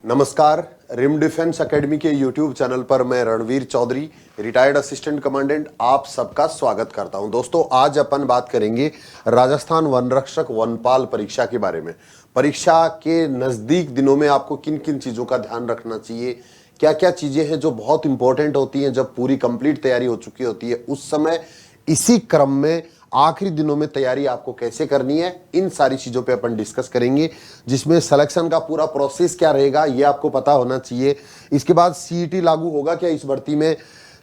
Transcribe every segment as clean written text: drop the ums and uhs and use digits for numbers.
नमस्कार। Rim defence academy के YouTube channel पर मैं Ranveer Chaudhary, retired assistant commandant, आप सबका स्वागत करता हूं। दोस्तों, आज अपन बात करेंगे राजस्थान वन रक्षक वनपाल परीक्षा के बारे में। परीक्षा के नज़दीक दिनों में आपको किन किन चीज़ों का ध्यान रखना चाहिए, क्या क्या चीज़ें हैं जो बहुत इंपॉर्टेंट होती हैं जब पूरी कंप्लीट तैयारी हो चुकी होती है उस समय, इसी क्रम में आखिरी दिनों में तैयारी आपको कैसे करनी है, इन सारी चीजों पे अपन डिस्कस करेंगे। जिसमें सिलेक्शन का पूरा प्रोसेस क्या रहेगा ये आपको पता होना चाहिए। इसके बाद सीईटी लागू होगा क्या इस भर्ती में,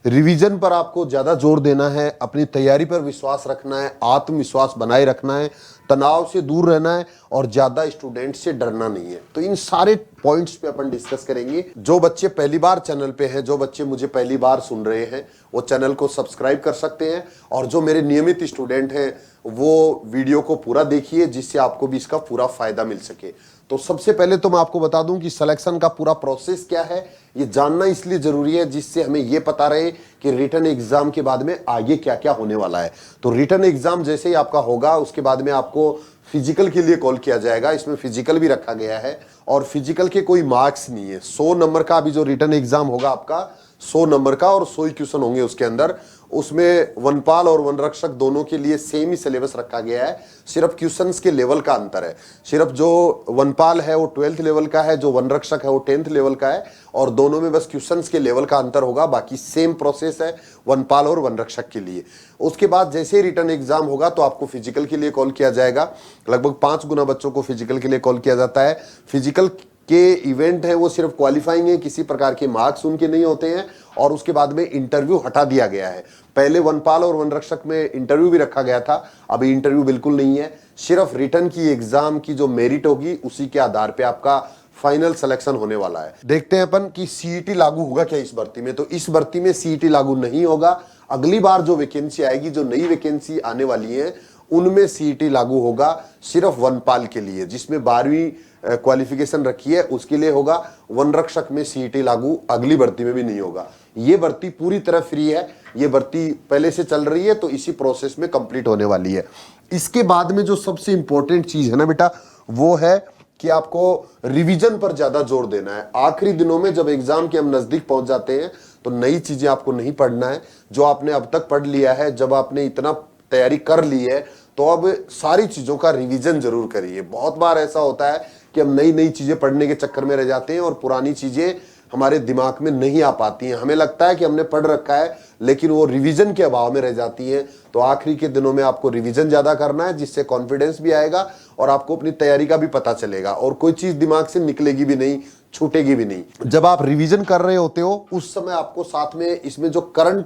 रिवीजन पर आपको ज्यादा जोर देना है, अपनी तैयारी पर विश्वास रखना है, आत्मविश्वास बनाए रखना है, तनाव से दूर रहना है और ज्यादा स्टूडेंट से डरना नहीं है। तो इन सारे पॉइंट्स पे अपन डिस्कस करेंगे। जो बच्चे पहली बार चैनल पे हैं, जो बच्चे मुझे पहली बार सुन रहे हैं, वो चैनल को सब्सक्राइब कर सकते हैं और जो मेरे नियमित स्टूडेंट हैं वो वीडियो को पूरा देखिए जिससे आपको भी इसका पूरा फायदा मिल सके। तो सबसे पहले तो मैं आपको बता दूं कि सिलेक्शन का पूरा प्रोसेस क्या है, ये जानना इसलिए जरूरी है जिससे हमें ये पता रहे कि रिटन एग्जाम के बाद में आगे क्या क्या होने वाला है। तो रिटन एग्जाम जैसे ही आपका होगा उसके बाद में आपको फिजिकल के लिए कॉल किया जाएगा। इसमें फिजिकल भी रखा गया है और फिजिकल के कोई मार्क्स नहीं है। 100 नंबर का अभी जो रिटन एग्जाम होगा आपका 100 नंबर का और 100 ही क्वेश्चन होंगे उसके अंदर। उसमें वनपाल और वनरक्षक दोनों के लिए सेम ही सिलेबस रखा गया है, सिर्फ क्वेश्चंस के लेवल का अंतर है। सिर्फ जो वनपाल है वो 12th लेवल का है, जो वनरक्षक है वो 10th लेवल का है और दोनों में बस क्वेश्चंस के लेवल का अंतर होगा, बाकी सेम प्रोसेस है वनपाल और वनरक्षक के लिए। उसके बाद जैसे ही रिटन एग्जाम होगा तो आपको फिजिकल के लिए कॉल किया जाएगा। लगभग 5 गुना बच्चों को फिजिकल के लिए कॉल किया जाता है। फिजिकल के इवेंट है वो सिर्फ क्वालिफाइंग है, किसी प्रकार के मार्क्स उनके नहीं होते हैं और उसके बाद में इंटरव्यू हटा दिया गया है। पहले वनपाल और वनरक्षक में इंटरव्यू भी रखा गया था, अभी इंटरव्यू बिल्कुल नहीं है। सिर्फ रिटन की एग्जाम की जो मेरिट होगी उसी के आधार पे आपका फाइनल सिलेक्शन होने वाला है। देखते हैं अपन कि सीईटी लागू होगा क्या इस भर्ती में। तो इस भर्ती में सीईटी लागू नहीं होगा। अगली बार जो वैकेंसी आएगी, जो नई वैकेंसी आने वाली है, उनमें सीईटी लागू होगा सिर्फ वनपाल के लिए, जिसमें 12वीं क्वालिफिकेशन रखी है उसके लिए होगा। वनरक्षक में सीईटी लागू अगली भर्ती में भी नहीं होगा। ये भर्ती पूरी तरह फ्री है, ये भर्ती पहले से चल रही है तो इसी प्रोसेस में कंप्लीट होने वाली है। इसके बाद में जो सबसे इंपॉर्टेंट चीज है ना बेटा, वो है कि आपको रिवीजन पर ज्यादा जोर देना है। आखिरी दिनों में जब एग्जाम के हम नजदीक पहुंच जाते हैं तो नई चीजें आपको नहीं पढ़ना है। जो आपने अब तक पढ़ लिया है, जब आपने इतना तैयारी कर ली है तो अब सारी चीजों का रिवीजन जरूर करिए। बहुत बार ऐसा होता है कि हम नई नई चीजें पढ़ने के चक्कर में रह जाते हैं और पुरानी चीजें हमारे दिमाग में नहीं आ पाती हैं। हमें लगता है कि हमने पढ़ रखा है लेकिन वो रिवीजन के अभाव में रह जाती हैं। तो आखिरी के दिनों में आपको रिवीजन ज्यादा करना है, जिससे कॉन्फिडेंस भी आएगा और आपको अपनी तैयारी का भी पता चलेगा और कोई चीज दिमाग से निकलेगी भी नहीं, छूटेगी भी नहीं। जब आप रिवीजन कर रहे होते हो उस समय आपको साथ में इसमें जो करंट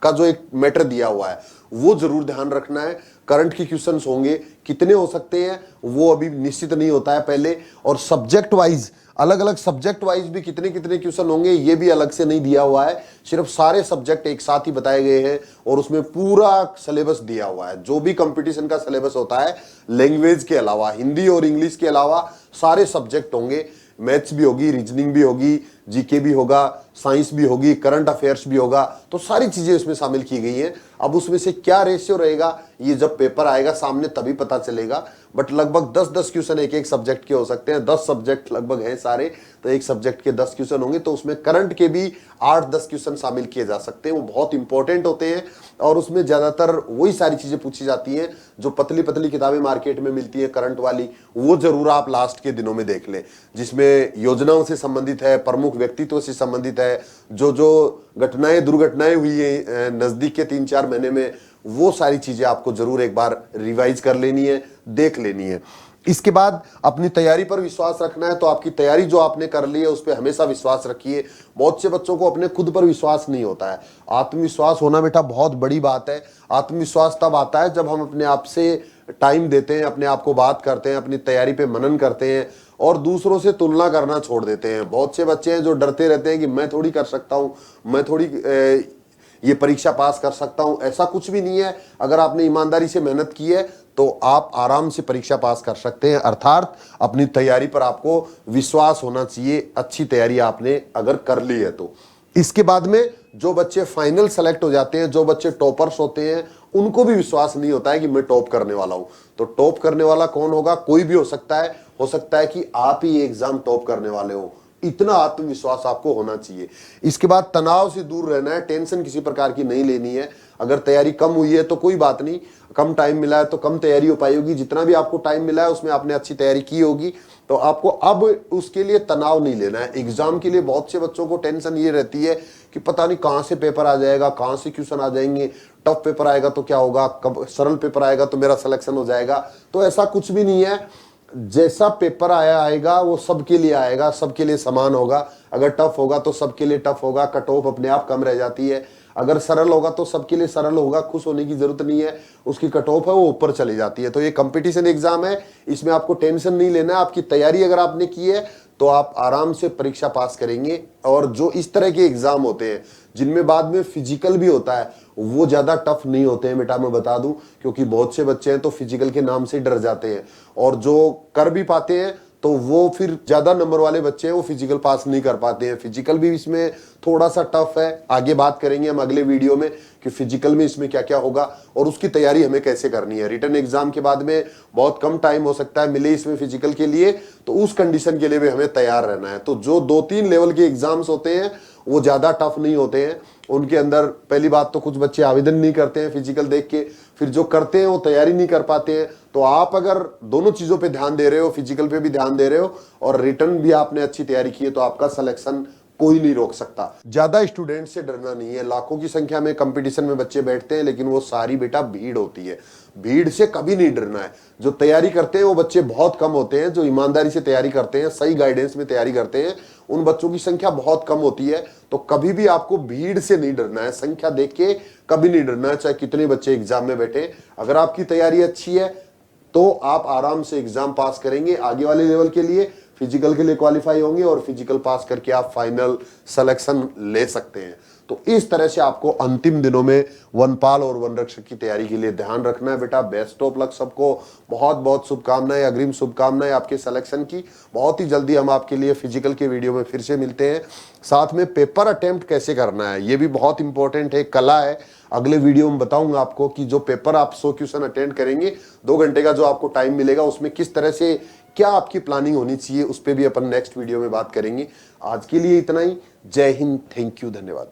का जो एक मैटर दिया हुआ है वो जरूर ध्यान रखना है। करंट के क्वेश्चंस होंगे, कितने हो सकते हैं वो अभी निश्चित नहीं होता है पहले, और सब्जेक्ट वाइज अलग अलग सब्जेक्ट वाइज भी कितने कितने क्वेश्चन होंगे ये भी अलग से नहीं दिया हुआ है। सिर्फ सारे सब्जेक्ट एक साथ ही बताए गए हैं और उसमें पूरा सिलेबस दिया हुआ है। जो भी कंपटीशन का सिलेबस होता है, लैंग्वेज के अलावा, हिंदी और इंग्लिश के अलावा सारे सब्जेक्ट होंगे। मैथ्स भी होगी, रीजनिंग भी होगी, जीके भी होगा, साइंस भी होगी, करंट अफेयर्स भी होगा। तो सारी चीजें इसमें शामिल की गई हैं। अब उसमें से क्या रेशियो रहेगा ये जब पेपर आएगा सामने तभी पता चलेगा। बट लगभग 10-10 क्वेश्चन एक एक सब्जेक्ट के हो सकते हैं। 10 सब्जेक्ट लगभग हैं सारे, तो एक सब्जेक्ट के 10 क्वेश्चन होंगे, तो उसमें करंट के भी 8-10 क्वेश्चन शामिल किए जा सकते हैं। वो बहुत इंपॉर्टेंट होते हैं और उसमें ज्यादातर वही सारी चीजें पूछी जाती हैं जो पतली पतली किताबें मार्केट में मिलती है करंट वाली, वो जरूर आप लास्ट के दिनों में देख लें। जिसमें योजनाओं से संबंधित है, प्रमुख व्यक्तित्व से संबंधित है, जो जो घटनाएं दुर्घटनाएं हुई है नजदीक के 3-4 महीने में, वो सारी चीजें आपको जरूर एक बार रिवाइज कर लेनी है, देख लेनी है। इसके बाद अपनी तैयारी पर विश्वास रखना है। तो आपकी तैयारी जो आपने कर ली है उस पर हमेशा विश्वास रखिए। बहुत से बच्चों को अपने खुद पर विश्वास नहीं होता है। आत्मविश्वास होना बेटा बहुत बड़ी बात है। आत्मविश्वास तब आता है जब हम अपने आप से टाइम देते हैं, अपने आप को बात करते हैं, अपनी तैयारी पे मनन करते हैं और दूसरों से तुलना करना छोड़ देते हैं। बहुत से बच्चे हैं जो डरते रहते हैं कि मैं थोड़ी कर सकता हूँ, मैं थोड़ी ये परीक्षा पास कर सकता हूं। ऐसा कुछ भी नहीं है। अगर आपने ईमानदारी से मेहनत की है तो आप आराम से परीक्षा पास कर सकते हैं। अर्थात अपनी तैयारी पर आपको विश्वास होना चाहिए। अच्छी तैयारी आपने अगर कर ली है तो। इसके बाद में जो बच्चे फाइनल सेलेक्ट हो जाते हैं, जो बच्चे टॉपर्स होते हैं, उनको भी विश्वास नहीं होता है कि मैं टॉप करने वाला हूं। तो टॉप करने वाला कौन होगा? कोई भी हो सकता है कि आप ही एग्जाम टॉप करने वाले हो। इतना आत्मविश्वास आपको होना चाहिए। इसके बाद तनाव से दूर रहना है, टेंशन किसी प्रकार की नहीं लेनी है। अगर तैयारी कम हुई है तो कोई बात नहीं, कम टाइम मिला है तो कम तैयारी हो पाई होगी, जितना भी आपको टाइम मिला है उसमें आपने अच्छी तैयारी की होगी, तो आपको अब उसके लिए तनाव नहीं लेना है। एग्जाम के लिए बहुत से बच्चों को टेंशन ये रहती है कि पता नहीं कहां से पेपर आ जाएगा, कहां से क्वेश्चन आ जाएंगे, टफ पेपर आएगा तो क्या होगा, कब सरल पेपर आएगा तो मेरा सिलेक्शन हो जाएगा। तो ऐसा कुछ भी नहीं है, जैसा पेपर आएगा वो सबके लिए आएगा, सबके लिए समान होगा। अगर टफ होगा तो सबके लिए टफ होगा, कट ऑफ अपने आप कम रह जाती है। अगर सरल होगा तो सबके लिए सरल होगा, खुश होने की जरूरत नहीं है, उसकी कट ऑफ है वो ऊपर चली जाती है। तो ये कंपटीशन एग्जाम है, इसमें आपको टेंशन नहीं लेना है। आपकी तैयारी अगर आपने की है तो आप आराम से परीक्षा पास करेंगे। और जो इस तरह के एग्जाम होते हैं जिनमें बाद में फिजिकल भी होता है, वो ज्यादा टफ नहीं होते हैं बेटा, मैं बता दूं, क्योंकि बहुत से बच्चे हैं तो फिजिकल के नाम से डर जाते हैं, और जो कर भी पाते हैं तो वो फिर ज्यादा नंबर वाले बच्चे हैं वो फिजिकल पास नहीं कर पाते हैं। फिजिकल भी इसमें थोड़ा सा टफ है, आगे बात करेंगे हम अगले वीडियो में कि फिजिकल में इसमें क्या क्या होगा और उसकी तैयारी हमें कैसे करनी है। रिटन एग्जाम के बाद में बहुत कम टाइम हो सकता है मिले इसमें फिजिकल के लिए, तो उस कंडीशन के लिए भी हमें तैयार रहना है। तो जो 2-3 लेवल के एग्जाम्स होते हैं वो ज्यादा टफ नहीं होते हैं। उनके अंदर पहली बात तो कुछ बच्चे आवेदन नहीं करते हैं फिजिकल देख के, फिर जो करते हैं वो तैयारी नहीं कर पाते हैं। तो आप अगर दोनों चीजों पे ध्यान दे रहे हो, फिजिकल पे भी ध्यान दे रहे हो और रिटन भी आपने अच्छी तैयारी की है, तो आपका सिलेक्शन कोई नहीं रोक सकता। ज्यादा स्टूडेंट से डरना नहीं है। लाखों की संख्या में कंपटीशन में बच्चे बैठते हैं, लेकिन वो सारी बेटा भीड़ होती है। भीड़ से कभी नहीं डरना है। जो तैयारी करते हैं वो बच्चे बहुत कम होते हैं, जो ईमानदारी से तैयारी करते हैं, सही गाइडेंस में तैयारी करते हैं, उन बच्चों की संख्या बहुत कम होती है। तो कभी भी आपको भीड़ से नहीं डरना है, संख्या देख के कभी नहीं डरना है, चाहे कितने बच्चे एग्जाम में बैठे। अगर आपकी तैयारी अच्छी है तो आप आराम से एग्जाम पास करेंगे, आगे वाले लेवल के लिए फिजिकल के लिए क्वालिफाई होंगे और फिजिकल पास करके आप फाइनल सिलेक्शन ले सकते हैं। तो इस तरह से आपको अंतिम दिनों में वनपाल और वन रक्षक की तैयारी के लिए ध्यान रखना है बेटा। बेस्ट ऑफ लक सबको, बहुत बहुत शुभकामनाएं, अग्रिम शुभकामनाएं आपके सिलेक्शन की। बहुत ही जल्दी हम आपके लिए फिजिकल के वीडियो में फिर से मिलते हैं। साथ में पेपर अटेम्प्ट कैसे करना है ये भी बहुत इंपॉर्टेंट है, कला है। अगले वीडियो में बताऊंगा आपको कि जो पेपर आप 100 क्वेश्चन अटेंड करेंगे, 2 घंटे का जो आपको टाइम मिलेगा, उसमें किस तरह से क्या आपकी प्लानिंग होनी चाहिए, उस पर भी अपन नेक्स्ट वीडियो में बात करेंगे। आज के लिए इतना ही। जय हिंद, थैंक यू, धन्यवाद।